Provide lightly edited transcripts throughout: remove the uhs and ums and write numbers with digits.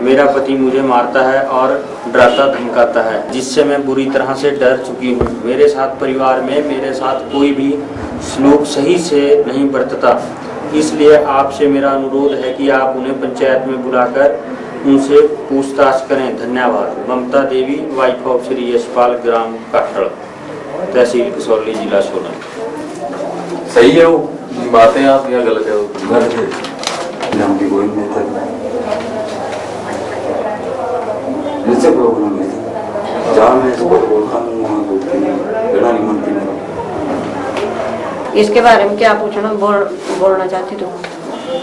मेरा पति मुझे मारता है और डराता धमकाता है, जिससे मैं बुरी तरह से डर चुकी हूँ। मेरे साथ परिवार में मेरे साथ कोई भी सलूक सही से नहीं बरतता, इसलिए आपसे मेरा अनुरोध है कि आप उन्हें पंचायत में बुलाकर उनसे पूछताछ करें। धन्यवाद। ममता देवी, वाइफ ऑफ श्री यशपाल, ग्राम काठड़, तहसील कसौली, जिला सोलन। सही है वो बातें आप या गलत है? वो गलत है। कोई नहीं था, इससे प्रॉब्लम है। जहाँ मैं इसको बोलता हूँ वहाँ बोलती नहीं, लेना नहीं मानती नहीं। इसके बारे में क्या पूछना बोलना चाहती तुम?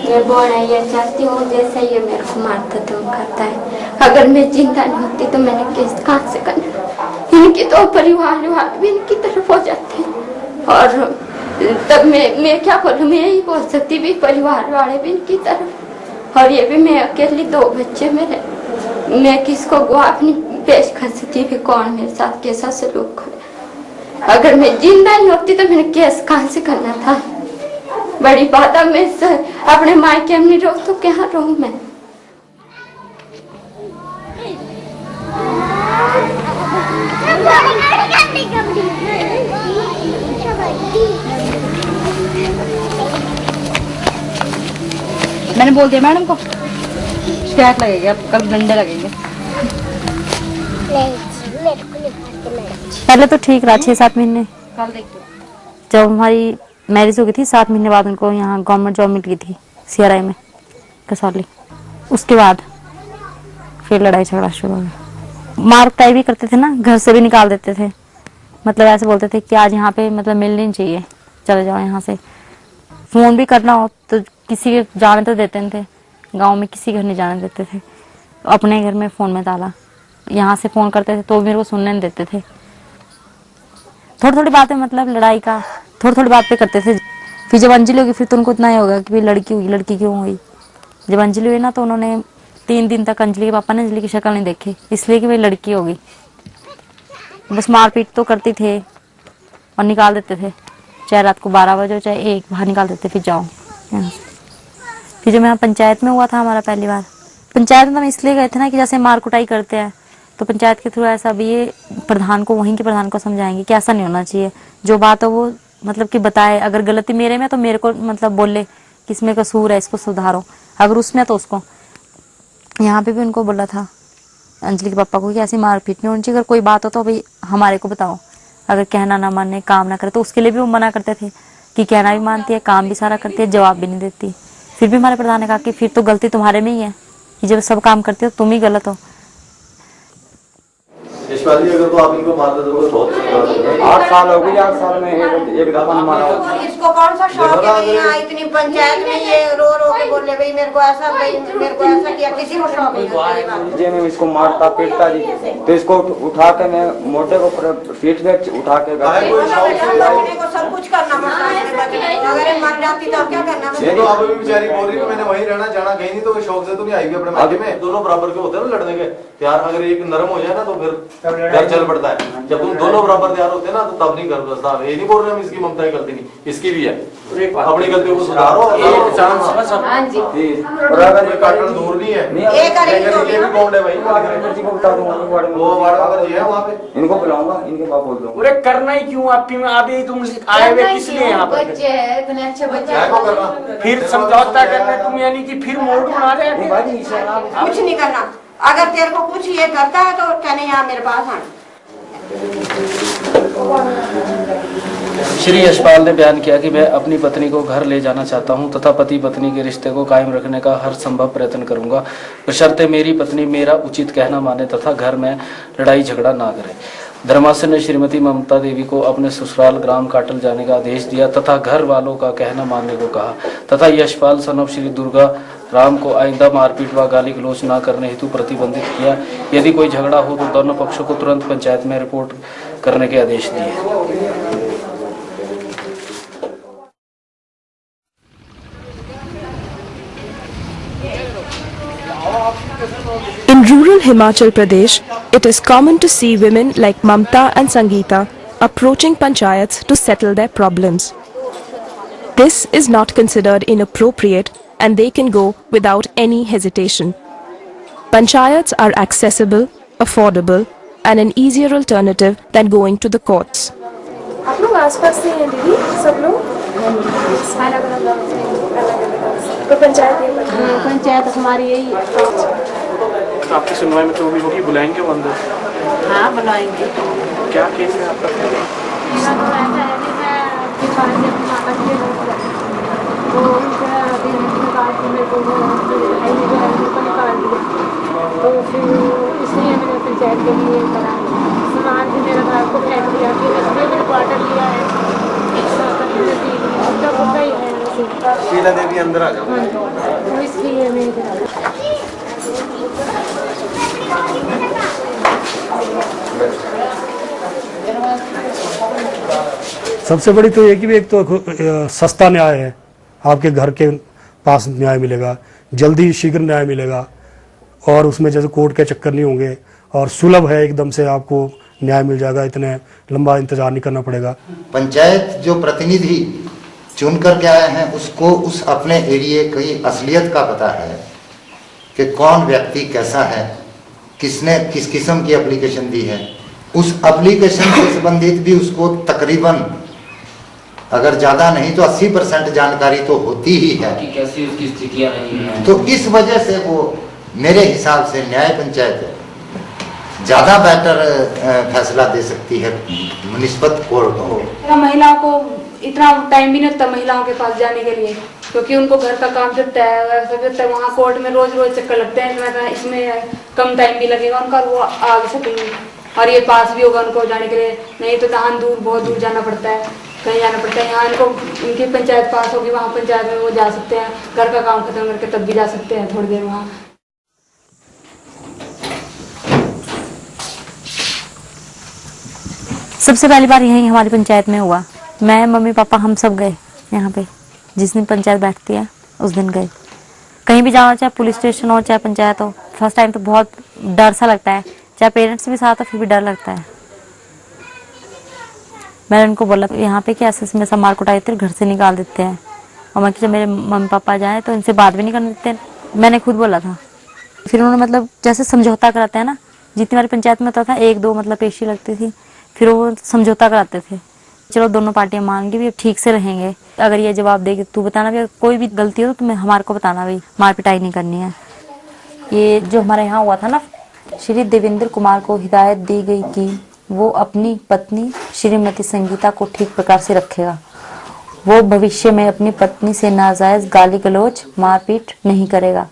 मैं बोलना ये चाहती हूँ, जैसे ये मेरे को मारता तो करता है, अगर मैं जिंदा नहीं होती तो मैंने केस कहाँ से करना? इनकी तो परिवार वाले भी इनकी तरफ हो जाते हैं, और तब मैं क्या बोलूँ, मैं यही बोल सकती भी परिवार वाले भी इनकी तरफ, और ये भी मैं अकेली, 2 बच्चे मेरे, मैं किसको गवाह नहीं पेश कर सकती भी कौन मेरे साथ कैसा सलूक करे। अगर मैं जिंदा नहीं होती तो मैंने केस कहाँ से करना था? बड़ी बात है, मैं अपने मायके में नहीं रहूं तो कहाँ रहूं मैं? मैंने बोल दिया मैडम को, शिकायत लगेगी, अब कल डंडे लगेंगे। पहले तो ठीक रहा 6-7 महीने, कल देखते। जब हमारी मैरिज हो गई थी 7 महीने बाद उनको यहाँ गवर्नमेंट जॉब मिल गई थी CRI में कसौली। उसके बाद फिर लड़ाई झगड़ा शुरू हो गया। मार कुटाई भी करते थे ना, घर से भी निकाल देते थे, मतलब ऐसे बोलते थे कि आज यहाँ पे मतलब मिलनी नहीं चाहिए, चले जाओ यहाँ से। फोन भी करना हो तो किसी के जाने तो देते नहीं थे, गाँव में किसी घर नहीं जाने देते थे, अपने घर में फ़ोन में ताला। यहाँ से फ़ोन करते थे तो मेरे को सुनने नहीं देते थे। थोड़ी थोड़ी बातें, मतलब लड़ाई का थोड़ी थोड़ी बात पे करते थे। फिर जब अंजलि होगी फिर तो उनको इतना ही होगा कि भाई लड़की हुई, लड़की क्यों हुई। जब अंजलि हुई ना तो उन्होंने 3 दिन तक अंजलि के पापा ने अंजलि की शक्ल नहीं देखी, इसलिए कि भाई लड़की होगी। बस मारपीट तो करती थे और निकाल देते थे, चाहे रात को 12 बजे चाहे 1 बाहर निकाल देते, फिर जाओ यहाँ से। फिर जब यहाँ पंचायत में हुआ था हमारा पहली बार, पंचायत में हम इसलिए गए थे ना कि जैसे मार कुटाई करते हैं तो पंचायत के थ्रू ऐसा भी ये प्रधान को, वहीं के प्रधान को समझाएंगे कि ऐसा नहीं होना चाहिए। जो बात है वो मतलब कि बताए, अगर गलती मेरे में तो मेरे को मतलब बोले कि इसमें कसूर है, इसको सुधारो, अगर उसमें तो उसको। यहाँ पे भी उनको बोला था अंजलि के पापा को कि ऐसी मारपीट नहीं होनी चाहिए, अगर कोई बात हो तो भाई हमारे को बताओ, अगर कहना ना माने, काम ना करे तो उसके लिए भी वो मना करते थे कि कहना भी मानती है, काम भी सारा करती है, जवाब भी नहीं देती। फिर भी हमारे प्रधान ने कहा कि फिर तो गलती तुम्हारे में ही है, कि जब सब काम करते हो तुम ही गलत हो। यशपाल जी, अगर तो आप इनको मार देते तो बहुत 8 साल हो गए, 8 साल में एक दफा नहीं मारा। इसको कौन सा शौक है यहाँ इतनी पंचायत में ये रो रो के बोले भाई मेरे को ऐसा किया, किसी को शौक नहीं है? मैं इसको मारता पीटता जी, तो इसको उठा के मैं मोटे को पीठ पे उठा के सब कुछ करना पड़ता है, अगर मर जाती तो क्या करना? ये तो आप भी बेचारी बोल रही है मैंने वहीं रहना, जाना कहीं नहीं, तो शौक से तो नहीं आएगी अपने मायके में। दोनों बराबर के होते हैं ना लड़ने के, प्यार अगर एक नरम हो जाए ना तो फिर घर चल पड़ता है। जब तुम दोनों बराबर तैयार होते हैं ना तो तब नहीं कर बसता। ये नहीं बोल रहे हम इसकी ममता की गलती नहीं, इसकी भी है, अपनी गलतियों को सुधारो। और अगर ये काटना दूर नहीं है, ये भी बॉन्ड है भाई, वो वार्ड जी है वहाँ पे, इनको बुलाऊंगा, इनके बाप बोल दूंगा। अरे करना ही क्यों आपकी में, अभी तुम आए हुए किस लिए यहाँ पर? बच्चे हैं इतने अच्छे बच्चे, फिर समझौता करना तुम, यानी कि फिर मोड़ बना रहे हैं। कुछ नहीं करना, अगर तेरे को कुछ ये करता है तो कहने यहाँ मेरे पास आना। श्री यशपाल ने बयान किया कि मैं अपनी पत्नी को घर ले जाना चाहता हूं तथा पति पत्नी के रिश्ते को कायम रखने का हर संभव प्रयत्न करूंगा, बशर्ते मेरी पत्नी मेरा उचित कहना माने तथा घर में लड़ाई झगड़ा ना करे। धर्मासन ने श्रीमती ममता देवी को अपने ससुराल ग्राम काटल जाने का आदेश दिया तथा घर वालों का कहना मानने को कहा तथा यशपाल सन ऑफ श्री दुर्गा राम को आइंदा मारपीट व गाली गलौज न करने हेतु प्रतिबंधित किया। यदि कोई झगड़ा हो तो दोनों पक्षों को तुरंत पंचायत में रिपोर्ट करने के आदेश दिए। In rural Himachal Pradesh, it is common to see women like Mamta and Sangeeta approaching panchayats to settle their problems. This is not considered inappropriate and they can go without any hesitation. Panchayats are accessible, affordable, and an easier alternative than going to the courts. आप लोग आसपास से हैं दीदी, सब लोग अलग अलग गाँव से, तो पंचायत हमारी यही है। तो आपकी सुनवाई में जो भी होगी बुलाएंगे वो अंदर? हाँ बुलाएंगे। क्या केस है आपका? तो उनका तो फिर इसलिए मैंने पंचायत के लिए करा, सामान भी मेरा घर को फेंक दिया, फिर इसलिए मैंने क्वार्टर लिया है। शीला देवी अंदर आ जाओ। तो इसलिए मैं सबसे बड़ी तो ये कि एक तो सस्ता न्याय है, आपके घर के पास न्याय मिलेगा, जल्दी शीघ्र न्याय मिलेगा, और उसमें जैसे कोर्ट के चक्कर नहीं होंगे, और सुलभ है, एकदम से आपको न्याय मिल जाएगा, इतने लंबा इंतजार नहीं करना पड़ेगा। पंचायत जो प्रतिनिधि चुन कर के आए हैं उसको उस अपने एरिया की असलियत का पता है कि कौन व्यक्ति कैसा है, किसने किस किस्म की एप्लीकेशन दी है, उस एप्लीकेशन से संबंधित भी उसको तकरीबन अगर ज्यादा नहीं तो 80% जानकारी तो होती ही है कि कैसी उसकी स्थितियां रही हैं। तो इस वजह से वो मेरे हिसाब से न्याय पंचायत ज्यादा बेटर फैसला दे सकती है मुनिस्बत कोर्ट को। महिलाओं को इतना टाइम भी नहीं लगता महिलाओं के पास जाने के लिए, क्योंकि उनको घर का काम जब तय है, वहाँ कोर्ट में रोज रोज चक्कर लगते हैं, इसमें कम टाइम भी लगेगा उनका, वो आ सकेंगे, और ये पास भी होगा उनको जाने के लिए। नहीं तो यहाँ दूर बहुत दूर जाना पड़ता है, कहीं जाना पड़ता है। यहाँ इनको उनकी पंचायत पास होगी, वहाँ पंचायत में वो जा सकते हैं, घर का काम खत्म करके तब भी जा सकते हैं थोड़ी देर वहाँ। सबसे पहली बार यही हमारी पंचायत में हुआ। मैं, मम्मी, पापा, हम सब गए यहाँ पे। जिस दिन पंचायत बैठती है उस दिन गए। कहीं भी जाओ, चाहे पुलिस स्टेशन हो चाहे पंचायत हो, फर्स्ट टाइम तो बहुत डर सा लगता है, चाहे पेरेंट्स भी साथ हो फिर भी डर लगता है। मैंने उनको बोला यहाँ पे क्या ऐसे में सब मार कुटाई थे, घर से निकाल देते हैं, और मैं जब मेरे मम्मी पापा जाए तो इनसे बात भी नहीं करने देते, मैंने खुद बोला था। फिर उन्होंने मतलब जैसे समझौता कराते हैं ना, जितनी बारी पंचायत में होता था 1-2 मतलब पेशी लगती थी, फिर वो समझौता कराते थे, चलो दोनों पार्टियां मान गई भी ठीक से रहेंगे, अगर ये जवाब देगी तू बताना भी, कोई भी गलती हो तो तुम्हें हमारे को बताना भी, मार पिटाई नहीं करनी है। ये जो हमारे यहाँ हुआ था ना, श्री देवेंद्र कुमार को हिदायत दी गई कि वो अपनी पत्नी श्रीमती संगीता को ठीक प्रकार से रखेगा, वो भविष्य में अपनी पत्नी से नाजायज गाली गलौज मारपीट नहीं करेगा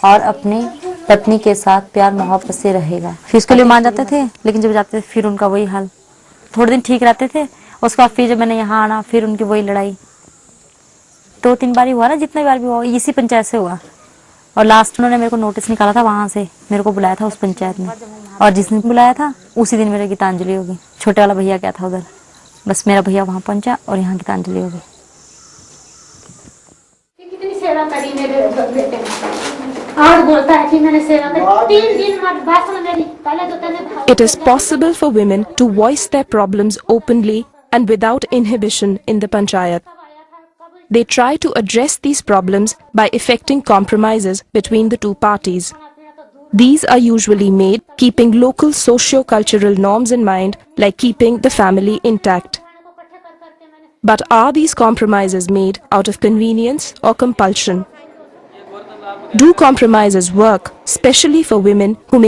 और अपनी पत्नी के साथ प्यार मोहब्बत से रहेगा। फिर उसके लिए मान जाते थे, लेकिन जब जाते थे फिर उनका वही हाल। थोड़े दिन ठीक रहते थे, उसके बाद फिर जब मैंने यहाँ आना फिर उनकी वही लड़ाई। 2-3 बार हुआ ना, जितने बार भी हुआ इसी पंचायत से हुआ। और लास्ट उन्होंने मेरे को नोटिस निकाला था, वहां से मेरे को बुलाया था उस पंचायत में, और जिस दिन बुलाया था उसी दिन मेरी गीतांजलि होगी। छोटे वाला भैया क्या था उधर, बस मेरा भैया वहां पहुंचा और यहाँ गीतांजलि होगी। कितनी सेवा करी मेरे बेटे ने, और बोलता है कि मैंने सेवा करी 3 दिन बाद मेरी पहले तो तने। It is possible for women to voice their problems openly and without inhibition in the panchayat. They try to address these problems by effecting compromises between the two parties. These are usually made keeping local socio-cultural norms in mind, like keeping the family intact. But are these compromises made out of convenience or compulsion? Do compromises work, especially for women who may